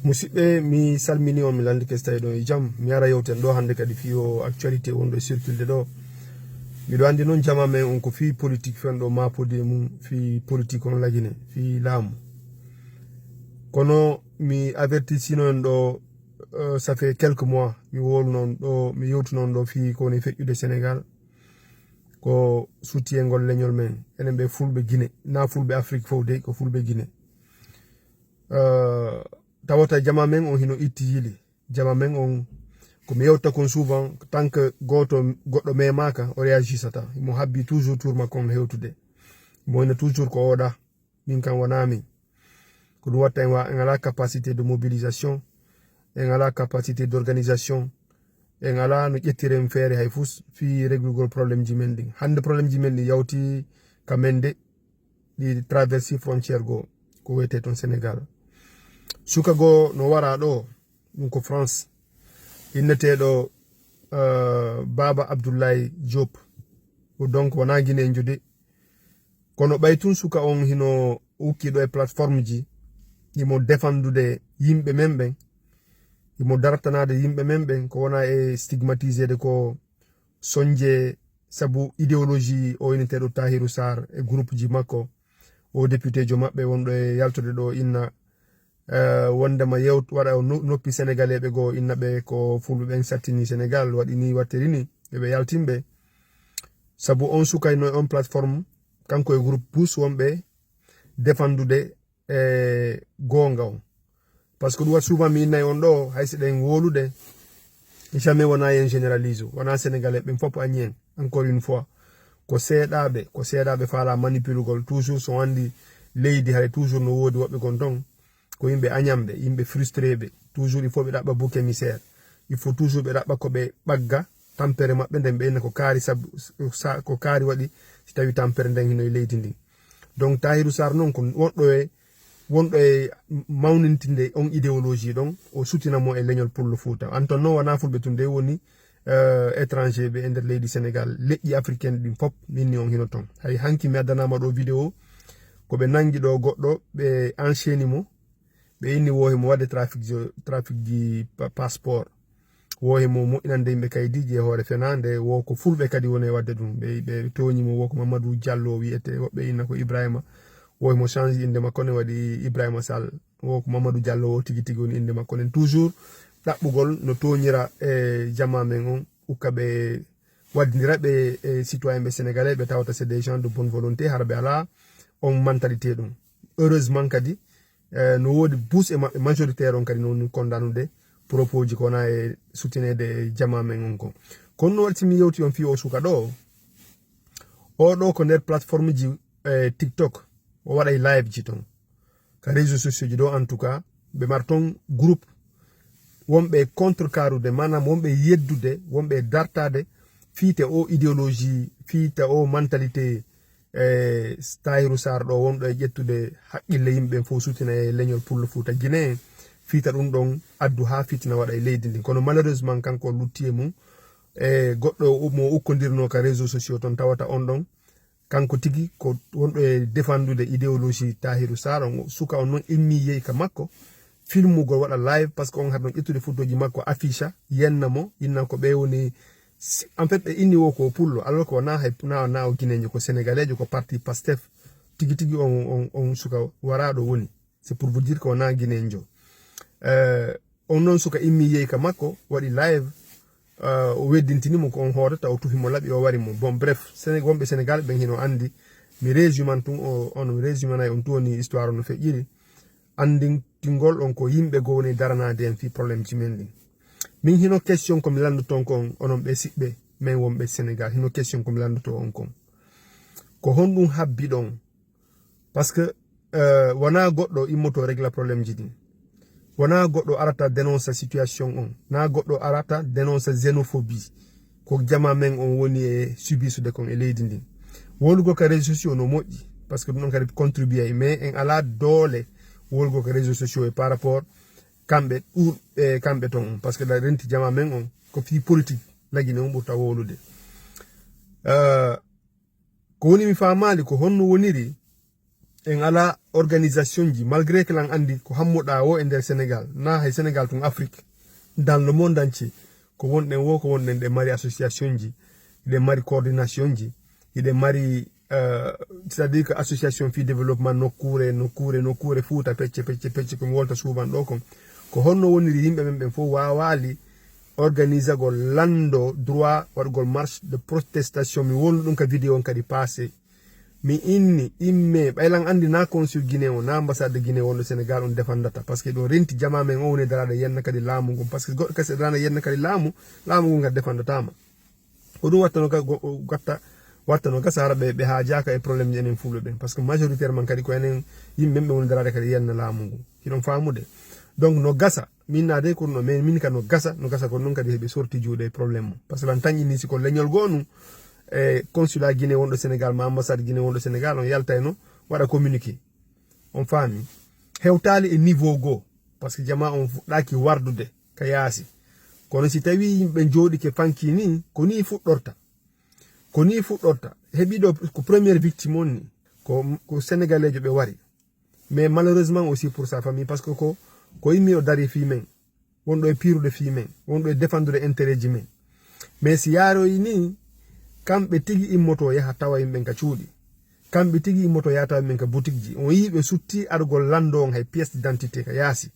musidɓe mi salmini on mi landi kestayi ɗon e jaam mi ara yewten ɗo hannde kadi fiyo actualité wonɗo circulde ɗo miɗo anndi noon jama men on ko fi politique fenɗo mapode mum fi politique on lagine fi laamu kono mi avertisino en ɗo ça fait quelques mois mi wolu noon ɗo mi yewtu noon ɗo fi ko woni feƴƴude sénégal ko suttiyengol leñol men enen ɓe fulɓe guine na fulɓe afrique fof de ko fulɓe guine tawata jama men on hino itti yili jama men on ko mi yewta kon souvent tant que goɗɗo memaka o réagisata mo habbi toujours tour makko on hewtude mo ina toujours ko oɗa min kam wona min ko ɗum watta en ala capacité de mobilisation en ala capacité d'organisation en ala no ƴettiren feere hay fus fi réglugol probléme ji men ɗin hande probléme ji men ɗi yawti ka men de ɗi traversi frontiére goo ko wiyete toon sénégal suka goo no wara ɗo ɗum ko france inneteɗo baba abdoulaye diop ko donc wona guinejo de kono ɓay tun suka on hino ukkiɗo e plateforme ji imo défendude yimɓe men ɓen imo dartanade yimɓe men ɓen ko wona e stigmatisede ko soñje saabu idéologie o inneteɗo tahirou sar e groupe ji makko o député jo maɓɓe wonɗo e yaltode ɗo inna wondema waɗa noppi sénégalais ɓe goo inna ɓe ko fulɓe ɓen sattini sénégal waɗi ni wattiri ni ɓeɓe yaltimɓe saabu on sukayno e on plateforme kanko e groupe pousse wonɓe défendude e gonga on par ce que ɗum wat souvent mi innayi on ɗo haysi ɗen wolude jamais wona yen généralise wona sénégalais ɓen fof añi en encore une fois ko seeɗaɓe faala manipulugol toujours so andi leydi hay toujours no woodi woɓɓe gon ton ko yimɓe añamɓe yimɓe frustré ɓe toujours il faut ɓe ɗaɓɓa bouc émissaire il faut toujours ɓe ɗaɓɓa koɓe ɓagga tampere maɓɓe nden ɓe inna ko kaari sabu ko kaari waɗi si tawi tampere nden hino e leydi ndin donc tahirou sar noon ko wonɗo e mawnintinde on idéologie ɗon o sutinamo e leñol pullo fouta anton noon wona fulɓe tun nde woni étranger ɓe e nder leydi sénégal leƴƴi africaine ɗin fop minni on hino ton hay hanki mi addanama ɗo vidéo koɓe nangi ɗo goɗɗo ɓe enchaîni mo ɓe inni wohimo wadde trafic ji passeport wohimo moƴƴinande yimɓe kaydiji e hoore fena nde wo ko fulɓe kadi woni e wadde ɗum ɓe toñimo wo ko mamadou diallo wiyete woɓɓe inna ko ibrahima wohimo change inde makko ne waɗi ibrahima sall wo ko mamadou diallo o tigui tigui woni inde makko nen toujours ɗaɓɓugol no toñira e jama men on ukka ɓe waddidira ɓe e citoyen ɓe sénégalais ɓe tawata c'est des gens de bonne volonté hara ɓe ala on mentalité ɗum heureusement kadi no woodi pousse e maɓɓe majoritaire on kadi noon kondanude propos ji ko wona e soutenede e jama men on kon kono no waɗi mi yewti on fi o suka ɗo oɗo ko nder plateforme ji tiktok o waɗa live ji ton ka réseaux sociaux ji ɗo en tout cas ɓe mar ton groupe wonɓe contre carude manam wonɓe yeddude wonɓe dartade fiite o idéologie fiita o mentalité tahirou sar ɗo wonɗo e ƴettude haqqille yimɓe fof sutina e leñol pullo fouta guine fiita ɗum ɗon addu ha fitina waɗa e leydi ndin kono malheureusement kanko lutti e mum e goɗɗo mo ukkodirno ka réseaux sociaux ton tawata on ɗon kanko tigui ko wonɗo e défendude idéologie tahirou sar on suka on noon immi yeey ka makko filmugol waɗa live par ce que on har ɗon ƴettude photoji makko afficha yennamo innan ko ɓe woni en fait ɓe inni wo ko pullo alors que wona hay na o guinejo ko sénégalais ko parti pastef tigui tigui on suka waraɗo woni c'est pour vous dire ko wona guinejo on noon suka immi yeey ka makko waɗi live o weddintinimo ko on hoorata o tufimo laaɓi o warimo bon bref wonɓe sénégal ɓen hino andi mi résuman tun mi résumanayi on tuni histoire no feƴƴiri andintingol on ko yimɓe goo woni daranade en fi probléme ji men ɗin min hino question komi landoton kon onon ɓe siɓɓe min wonɓe sénégal hino question komi landoto on kon ko honɗum habbi ɗon par ce que wona goɗɗo immoto régla probléme ji ɗin wona goɗɗo arata dénonce situation on na goɗɗo arata dénonce xénophobie ko jama men on woni e subisude kon e leydi ndin wolugo ka réseaux sociaux no moƴƴi par ce que ɗum ɗon kadi contribué mais en ala doole wolugo ka réseaux sociaux e par rapport kamɓe ɓurɓe kamɓe ton par ce que ɗa renti jama men on ko fi politique lagine on ɓurta wolude ko woni mi famali ko honno woniri en ala organisation ji malgré que lan andi ko hammuɗa o e nder Sénégal na hay Sénégal tun Afrique dans le monde entier ko wonɗen wo ko wonɗen ɗe mari association ji ɗe mari coordination ji iɗe mari c'est à dire que association fi développement nokkure fuuta pecce ko mi wolta suuban ɗo kon ko honno woniri yimɓe men ɓen fof wawali organiser gol lando droit waɗgol marche de protestation mi wonu ɗum ka vidéo on kadi passé mi inni imme ɓaylan andi na consul Guinée o na ambassade de Guinée wonɗo Sénégal on defandata par ce que ɗo renti jama men o woni daraɗa yenna kadi laamu ngon par ce que goɗɗo kasi daraɗa yenna kadi laamu ngon ga defandatama ko ɗum wattano gasa hara ɓe haajaka e probléme ji enen fulɓe ɓen par ce que majoritairement kadi ko enen yimɓe ɓe woni daraɗa kadi yenna laamu ngu hiɗon famude donc no gasa min nade ko no mais min ka no gasa ko non kadi heɓe sorti juuɗe e probléme mum par ce que lan tañƴini siko leñol gonu e consulat Guinée wonɗo Sénégal ma ambassade Guinée wonɗo Sénégal on yaltayno waɗa communiqué on faami hewtali e niveau goo par ce que jama on fuɗɗaki wardude ka yaasi kono si tawi yimɓe jooɗike fanki ni ko ni fuɗɗorta heɓiɗo ko première victime on ni ko sénégalais jo ɓe wari mais malheureusement aussi pour sa famille parce que ko yimmi o dari fi men wonɗo e pirude fi men wonɗo e défendude intérêt ji men mais si yaaroyi ni kamɓe tigi immoto yaha tawa yimɓen ka cuuɗi kamɓe tigi immoto yaha tawa yimɓen ka boutique ji on yiɓe sutti argol lando on hay pièce d'identité ka yaasi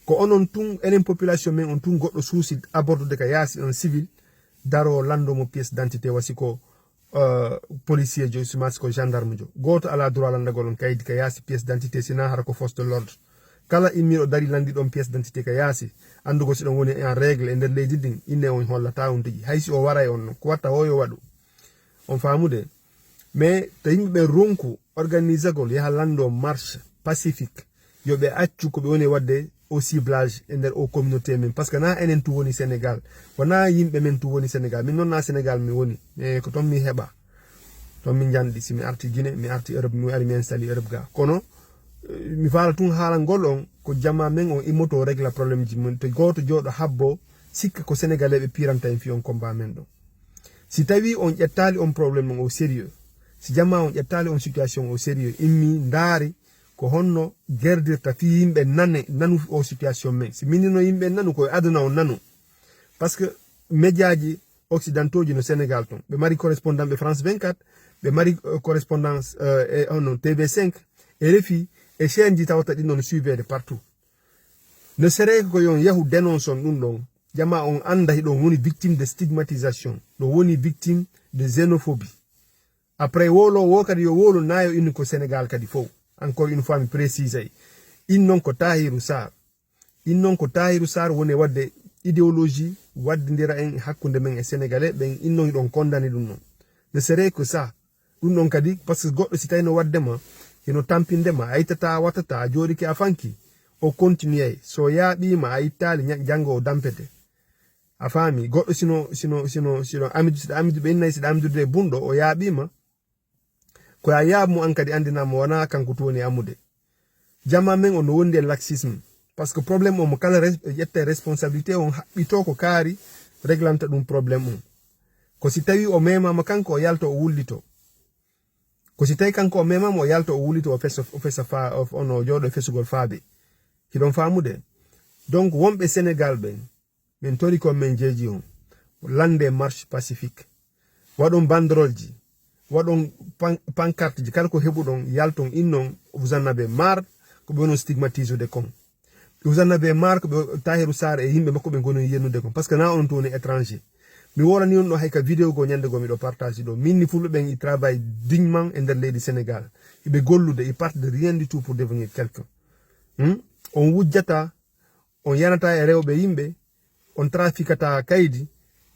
ko onon tun enen population men on tun goɗɗo suusi abordude ka yaasi on civil daro lando mo pièce d'identité wasi ko policier jo sumasi ko gendarme jo goto ala droit landagol on kaydi ka yaasi pièce d'identité sina hara ko force de l'ordre kala immiɗo dari landi ɗon pièce d'identité ka yaasi andugo si ɗon woni en règle e nder leydi ndin inne on hollata on tigi haysi o waray on ko watta o yo waɗu on famude mais to yimɓeɓe ronku organisagol yaha lando marche pacifique yoɓe accu koɓe woni wadde au ciblage e nder o communauté men parce que na enen tu woni Sénégal wona yimɓe men tu woni Sénégal min noon na Sénégal mi woni mais ko ton mi heɓa ton mi janɗi si mi arti Guinée mi arti Europe mi ari mi installé Europe ga kono mi faala tun haala ngol on ko jama men on immoto régla probléme ji mum to goto jooɗo habbo sikka ko sénégalais ɓe piranta en fi on combat men ɗo si tawi on ƴettali on probléme on au sérieux si jama on ƴettali on situation au sérieux immi ndaari ko honno gerdirta fi yimɓe nanu o situation men si minino yimɓe nanu koye aduna on nanu par ce que média ji occidentaux ji no Sénégal ton ɓe mari correspondant ɓe France 24 ɓe mari correspondance TV5 RFI e chaîne ji tawata ɗin non suivede partout ne serait que ko yon yahu dénonce on ɗum ɗon jama on anda hiɗon woni victime de stigmatisation ɗo woni victime de xénophobie après wo kadi yo wolo nayo inni ko Sénégal kadi fof encore une fois mi précise innon ko Tahirou Sarr woni wadde idéologie waddidira en hakkunde men e sénégalais ɓen innon ɗon condamné ɗum non ne serait que ça ɗum ɗon kadi par ce que goɗɗo si tawi no waddema hino tampindema a yitata wattata a jooɗike a fanki o continuey so yaaɓima a yittali janggo o dampete a faami goɗɗo sino amidu siɗa amidu ɓe innayi siɗa amidude bunɗo o yaaɓima ko a yaaɓmo an kadi andinama wona kanko to woni amude jama men on no wondi e laxisme par ce que probléme o mo kala ƴetta responsabilité on haɓɓito ko kaari réglanta ɗum probléme on ko si tawi o memama kanko o yalta o wullito ko si tawi kanko o memama o yalta o wullito o fesa ono jooɗo e fesugol faabe hiɗon famude donc wonɓe Sénégal ɓen min tori kon min jeeji on lande marche pacifique waɗon banderole ji waɗon pancarte ji kala ko heɓuɗon yalton innon vous en avez marre ko ɓe wonon stigmatiseude kon vous en avez marre ko ɓe Tahirou Sarr e yimɓe makko ɓe goni yennude kon par ce que na on to woni étranger mi worani on ɗo hay ka vidéo go ñande go miɗo partage ɗo min ni fulɓe ɓen i travaille dignement e nder leydi Sénégal iɓe gollude i parte de rien du tout pour devenir quelqu'un on wujjata on yanata e rewɓe yimɓe on trafiquata kaydi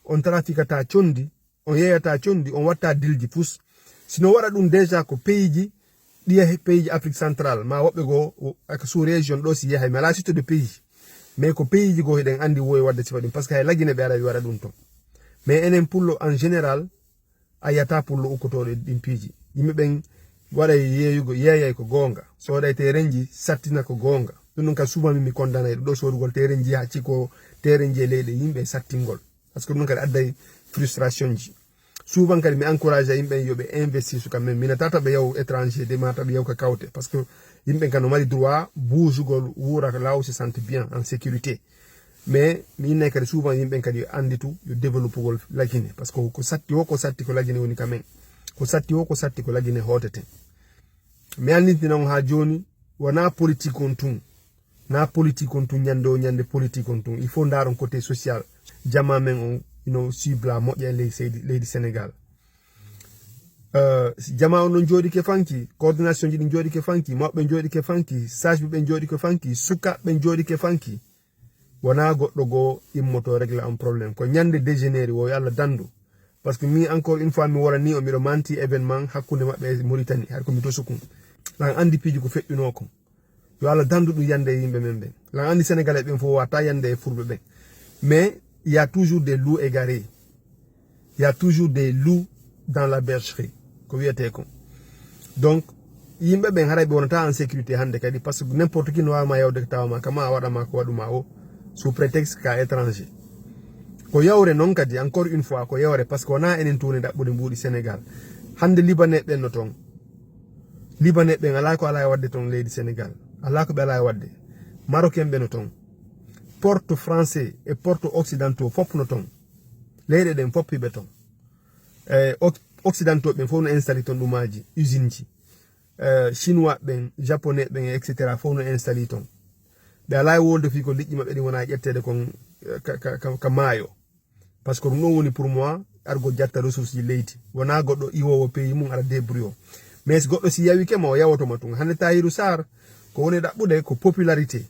on trafiquata condi on yeyata condi on watta dilji pus sino waɗa ɗum déjà ko pays ji ɗiya pays ji Afrique centrale ma woɓɓe go aka sous région ɗo si yahay mi ala sitto de pays mais ko pays ji go heɗen andi wowi wadde sifa ɗum par ce que hay laggine ɓe ara wi waɗa ɗum ton mais enen pullo en général a yiyata pullo ukkotoɗo ɗin piiji yimɓe ɓen waɗa yeeyay ko goonga sooɗay terrain ji sattina ko goonga ɗum ɗum ka souvent min mi condamné ɗo sodugol terrain ji hacci ko terrain ji e leyɗe yimɓe sattingol par ce que ɗum kadi adday frustration ji souvent kadi mi encourage yimɓe yoɓe investir su quand même mina tata ɓe yaw étranger de mata ɓe yaw ka kawte parce que yimɓe kan no mari droit bougugol wuura là où se sente bien en sécurité mais mi inne kadi souvent yimɓe kadi andi tu yo développe gol lagine parce que ko satti o ko satti ko lagine woni quand même ko satti o ko satti ko lagine hotete mi andintinon ha joni wona politique on tun na politique on tun ñande politique on tun il faut ndaron côté social jama men on cible moƴƴa leydi Sénégal jama on non jooɗi ke fanki coordination ji ɗi jooɗi ke fanki mawɓe jooɗi ke fanki sage ɓe jooɗi ke fanki sukaɓe jooɗi ke fanki wona goɗɗo goo immoto régla un probléme ko ñande dégénéri wo yo Allah dandu parce que mi encore une fois mi worani o miɗo manti événement hakkude maɓɓe e Mauritanie har komi to sukum lan andi piiji ko feƴƴuno ko yo Allah dandu ɗum yande yimɓe men ɓen lan andi sénégalais ɓen fof wata yande e fulɓe ɓen mais il y a toujours des loups égarés. Il y a toujours des loups dans la bergerie. Donc, yimɓe ɓen haray ɓe wonata en sécurité hande kadi parce que n'importe qui no wawma yawde tawama kama waɗama ko waɗuma o sous prétexte ka étranger. Ko yawre non kadi encore une fois ko yawre parce que wona enen tuni ɗaɓɓude mbuuɗi Sénégal. Hande Libanais ɓen no ton. Libanais ɓen ala ko ala e wadde ton leydi Sénégal. Ala ko ɓe ala e wadde. Marocain ɓe no ton. Porte français et porte occidentaux fop no ton leyɗe ɗen fop hiɓe ton occidentaux ɓen fof no installe ton ɗumaji usine ji chinois ɓen japonais ɓen etc fof no installe ton ɓe ala e wolde fi ko liƴƴi maɓɓe ɗi wona ƴettede kon ka maayo par ce que ɗum ɗon woni pour moi argo jatta ressource ji leydi wona goɗɗo iwowo pays mum ara débrouille o mais goɗɗo si yawi kema o yawotoma tun hande Tahirou Sarr ko woni ɗaɓɓude ko popularité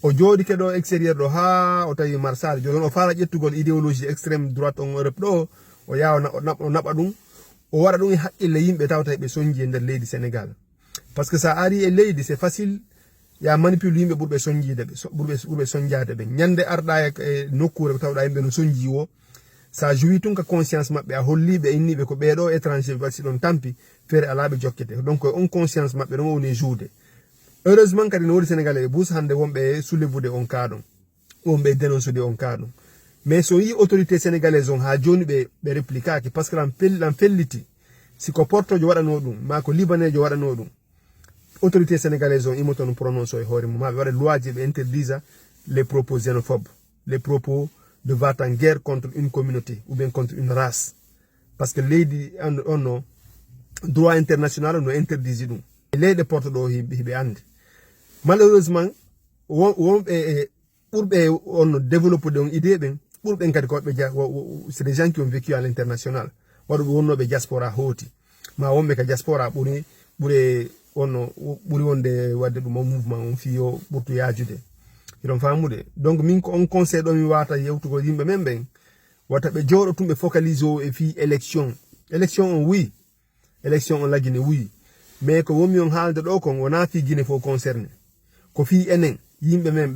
o jooɗi ke ɗo extérieur ɗo ha o tawi marsal joni o faala ƴettugol idéologie extrême droite on Europe ɗo o yawa o naɓa ɗum o waɗa ɗum e haqqille yimɓe tawata ɓe soñji e nder leydi Sénégal parce que sa ari e leydi c'est facile ya manipule yimɓe ɓurɓe soñjide ɓurɓe soñjade ɓe ñande arɗa e nokkure ko tawɗa yimɓe no soñji o sa joui tun ka conscience maɓɓe a holliɓe inniɓe ko ɓeɗo étranger wasi ɗon tampi feere alaɓe jokkete donc on conscience maɓɓe ɗon woni joude heureusement kadi no woni sénégalais e bus hande wonɓe soulevude on ka ɗon wonɓe dénoncude on ka ɗon mais so yi autorité sénégalaise on ha joni ɓe répliquaki par ce que lan felliti siko portojo waɗano ɗum ma ko libanejo waɗano ɗum autorité sénégalaise on immoto no prononce e hoore mum ma ɓe waɗa loi ji ɓe interdisa les propos xénophobes les propos de va en guerre contre une communauté ou bien contre une race par ce que leydi on no droit international no interdisi ɗum leyɗe porto ɗo hiɓe ande malheureusement wonɓe ɓurɓe on développe de on idée ɓen ɓurɓen kadi koɓe c'est des gens qui ont vécu à l'international waɗuɓe wonnoɓe diaspora hooti ma wonɓe ka diaspora ɓuri wonde wadde ɗum o mouvement on fiyo ɓurtu yajude iɗon famude donc min ko on conseil ɗo mi wata yewtugol yimɓe men ɓen wata ɓe jooɗo tum ɓe focalise o e fi élection on oui élection on lagine oui mais ko womi on haalde ɗo kon wona fi Guinée fof concerné ko fi enen yimɓe men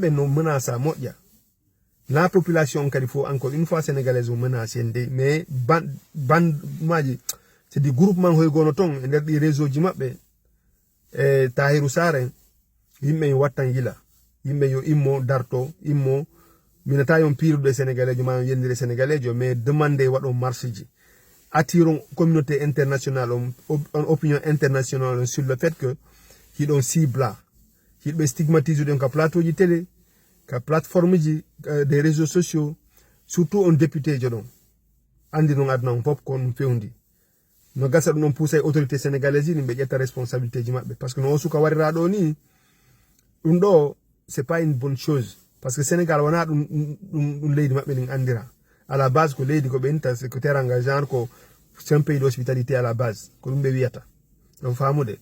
ɓen no menace moƴƴa la population kadi fof encore une fois sénégalaise o menace nde mais bandmaji c'est du groupement hoygono ton e nder ɗi réseau ji maɓɓe e Tahirou Sarr en yimɓe yo wattan yila yimɓe yo immo darto immo minata yon pirude sénégalais jo ma yon yendire sénégalais jo mais demande waɗo marche ji attirons communauté internationale on opinion internationale sur le fait que hiɗon cibla hiɗɓe stigmatise ɗon ka plateau ji télé ka plateforme ji des réseaux sociaux surtout on député jo ɗon andi noon aduna on pop kon fewndi no gasa ɗum on poussa e autorité sénégalaise ji ɓe ƴetta responsabilité ji maɓɓe par ce que no o suka warira ɗo ni ɗum ɗo c'est pas une bonne chose par ce que Sénégal wona ɗum leydi maɓɓe ɗin andira à la base ko leydi ko ɓenta c'est que teranga genre ko c'est un pays d'hospitalité à la base ko ɗum ɓe wiyata ɗon famude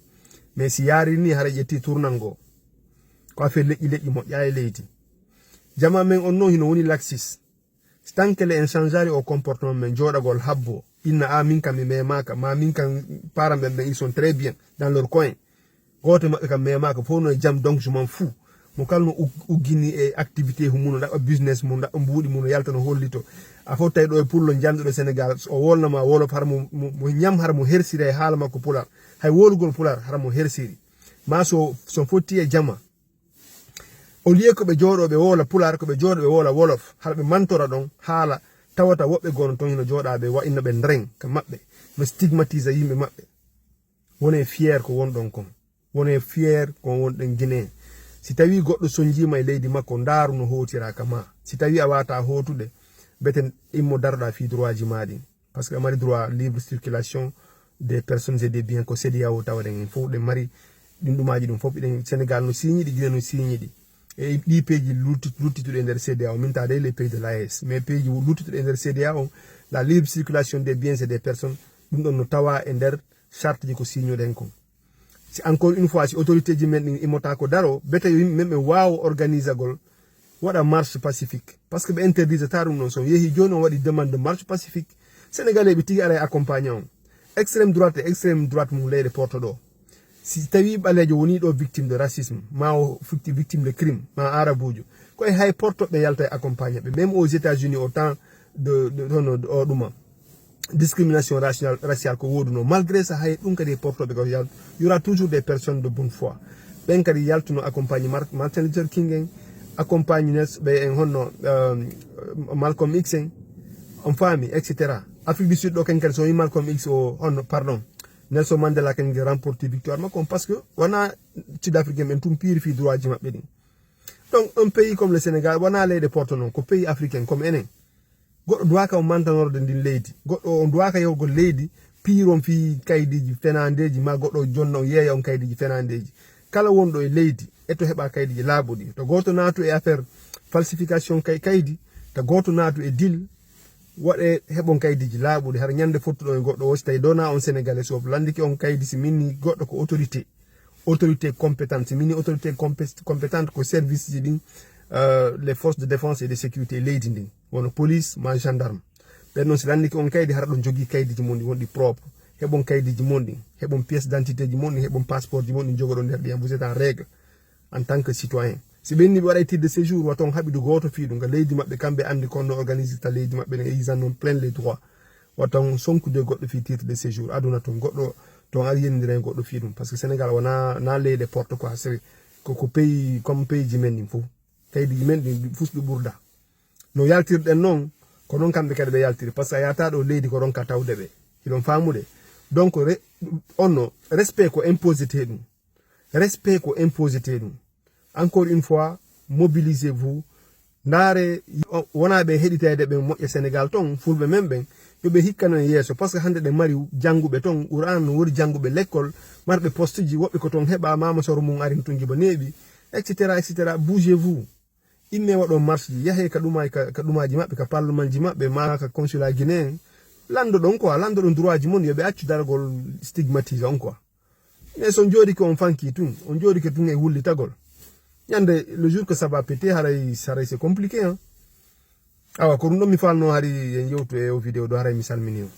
mais si yaari ni hara ƴetti tournal ngo ko affaire leƴƴi moƴƴa e leydi jama men on noon hino woni laxis tant que en changeari o comportement men jooɗagol habbo inna min kam mi memaka ma min kam parents ɓen ils sont très bien dans leur coin goto maɓɓe kam memaka fof no jam donc je m'en fous mo kala no uggini e activité mum no ɗaɓɓa business mum ɗaɓɓa mbuuɗi mum no yalta no hollito a fof tawi ɗo e pullo janduɗo Sénégal o wolnama wolof hara mo ñam hara mo hersiri e haala makko pular hay wolugol pular hara mo hersiri ma so fotti e jama au lieu ko ɓe jooɗo ɓe wola pular ko ɓe jooɗo ɓe wola wolof hara ɓe mantora ɗon haala tawata woɓɓe gono ton hino joɗaɓe wa'inno ɓe ndreng ka maɓɓe no stigmatise yimɓe maɓɓe wone fier ko wonɗon kon wone fier ko wonɗen Guinée si tawi goɗɗo sonjima e leydi makko ndaaru no hotira ka ma si tawi a wata hotude beten immo daroɗa fi droit ji maɗi par ce que mari droit libre circulation des personnes et des biens ko CEDEAO tawaɗen en fof ɗe mari ɗin ɗumaji ɗum fof ɗen Sénégal no signiɗi Guinée no signiɗi e ɗi peeji luttituɗe nder CEDEAO min tade les pays de l'AES mais peeji luttituɗe nder CEDEAO la libre circulation des biens et des personnes ɗum ɗon no tawa e nder charte ji ko signoɗen kon si encore une fois si autorité ji men ɗin immota ko daro bete yo yimɓe men ɓe wawa organisagol waɗa marche pacifique par ce que ɓe interdisata ɗum noon so yeehi joni on waɗi demande de marche pacifique sénégalais ɓe tigui ara e accompagné on extrême droite et extrême droite mum leyɗe porto ɗo si tawi ɓalejo woni ɗo victime de racisme ma o futti victime de crime ma arabujo koye hay portoɓe yalta e accompagné ɓe même aux États-Unis au temps de o ɗuma discrimination raciale ko woduno malgré ça hay ɗum kadi e portoɓe ko yalta y aura toujours des personnes de bonne foi ɓen kadi yaltuno accompagne Martin Luther King en accompagne ɓe en honno Malcolm X en on faami etc Afrique du Sud ɗo ken kadi so wi Malcolm X o honno pardon Nelson Mandela ken remporté victoire makko parce que wona sud-africain ɓen tum piri fi droit ji maɓɓe ɗin donc un pays comme le Sénégal wona leyɗe porto noon ko pays africain comme enen goɗɗo duwaka o mantanorde ndin leydi goɗɗo on duwaka yewgol leydi piiron fi kaydiji fenandeji ma goɗɗo jonna o yeeya on kaydiji fenandeji kala wonɗo e leydi e to heɓa kaydiji laaɓuɗi to goto naatu e affaire falsification kaydi to goto naatu e deal waɗe heɓon kaydiji laaɓuɗi har ñande fottuɗo e goɗɗo wosi tawi dona on sénégalais sof landiki on kaydi si minni goɗɗo ko autorité compétente si minni autorité compétente ko service ji ɗin les forces de défense et de sécurité leydi ndin wono police ma gendarme ɓen noon si landiki on kaydi har ɗon jogui kaydiji mon ɗi wonɗi propre heɓon kaydiji mon ɗin heɓon pièce d'identité ji mon ɗin heɓon passeport ji mon ɗin jogoɗon nder ɗiyan vous êtes en règle en tant que citoyen si ɓenni ɓe waɗa titre de séjour waton haɓidu goto fiiɗu nga leydi maɓɓe kamɓe andi konno organise ta leydi maɓɓe ne ils en ont plein les droits waton sonkude goɗɗo fi titre de séjour aduna ton goɗɗo ton ari yenidira e goɗɗo fi ɗum par ce que Sénégal wona na leyɗe porte quoi c'est ko pays comme pays ji men ɗin fof kaydiji men ɗin fusɓe ɓurda no yaltirɗen noon ko noon kamɓe kadi ɓe yaltiri par ce que a yata ɗo leydi ko ɗon ka tawde ɓe hiɗon famude donc onno respect ko imposité ɗum respect ko imposité ɗum encore une fois mobilisez-vous ndaare wona ɓe heɗitede ɓe moƴƴa Sénégal ton fulɓe men ɓen yoɓe hikkano e yeeso par ce que hande ɗe mari jangguɓe ton ɓuran no wori jangguɓe l'école marɓe poste ji woɓɓe ko ton heɓa mama soro mum arin tun jiba neeɓi etc bougez-vous imme waɗo marche ji yahe ka ɗumaji maɓɓe ka parlement ji maɓɓe ma ka consulat guinéen lando ɗon quoi lando ɗon droit ji mon yoɓe accu dargol stigmatise on quoi mais so jooɗi ke on fanki tun on jooɗi ke tun e wullitagol ñande le jour que ça va péter haray c'est compliqué hein awa ko ɗum ɗon mi falno hari en yewtu e o vidéo ɗo haray mi salmini on